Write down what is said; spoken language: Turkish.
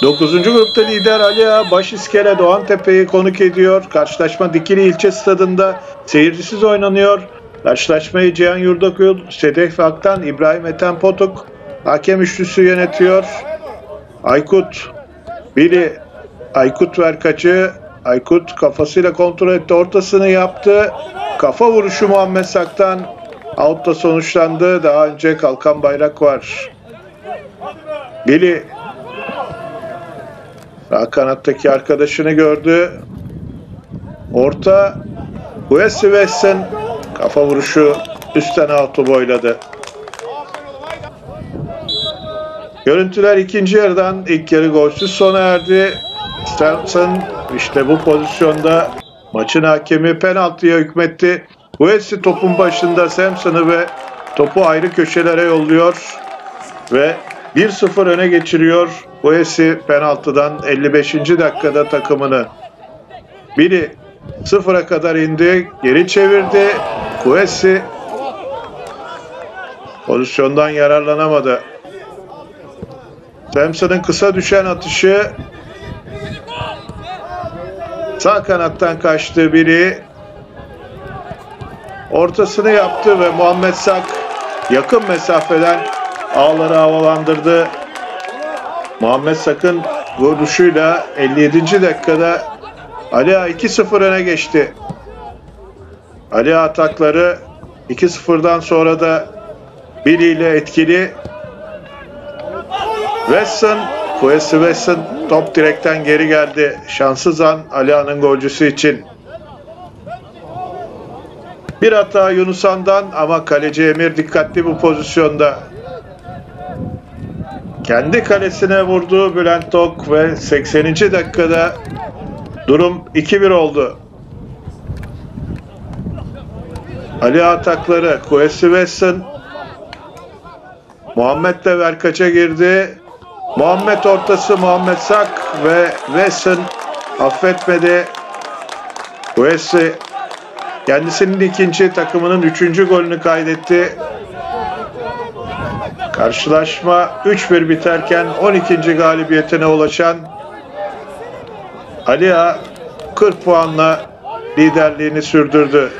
Dokuzuncu grupta lider Ali Ağa Başiskele Doğantepe'yi konuk ediyor. Karşılaşma Dikili İlçe Stadı'nda seyircisiz oynanıyor. Karşılaşmayı Cihan Yurdakul, Sedef Aktan, İbrahim Ethem Potuk hakem üçlüsü yönetiyor. Aykut, biri Aykut Verkaç'ı, Aykut kafasıyla kontrol etti, ortasını yaptı. Kafa vuruşu Muhammed Sak'tan out'la sonuçlandı. Daha önce kalkan bayrak var. Bili sağ kanattaki arkadaşını gördü. Orta Wesley Wesson kafa vuruşu üstten out'u boyladı. Görüntüler ikinci yarıdan, ilk yarı golsüz sona erdi. Samson işte bu pozisyonda maçın hakemi penaltıya hükmetti. Wesley topun başında Samson'ı ve topu ayrı köşelere yolluyor ve 1-0 öne geçiriyor. Wesley penaltıdan 55. dakikada takımını. Biri 0'a kadar indi, geri çevirdi. Wesley pozisyondan yararlanamadı. Samson'ın kısa düşen atışı sağ kanattan kaçtı, biri ortasını yaptı ve Muhammed Sak yakın mesafeden ağları havalandırdı. Muhammed Sak'ın vuruşuyla 57. dakikada Ali Ağa 2-0 öne geçti. Ali Ağa atakları 2-0'dan sonra da Billy ile etkili. Wesley Wesson top direkten geri geldi. Şanssız an Ali Ağa'nın golcüsü için. Bir hata Yunusan'dan ama kaleci Emir dikkatli bu pozisyonda. Kendi kalesine vurdu Bülent Tok ve 80. dakikada durum 2-1 oldu. Ali Ağa atakları Wesley Wesson Muhammed de Verkaç'a girdi. Muhammed ortası, Muhammed Sak ve Wesson affetmedi. Wesley kendisinin ikinci, takımının 3. golünü kaydetti. Karşılaşma 3-1 biterken 12. galibiyetine ulaşan Ali Ağa 40 puanla liderliğini sürdürdü.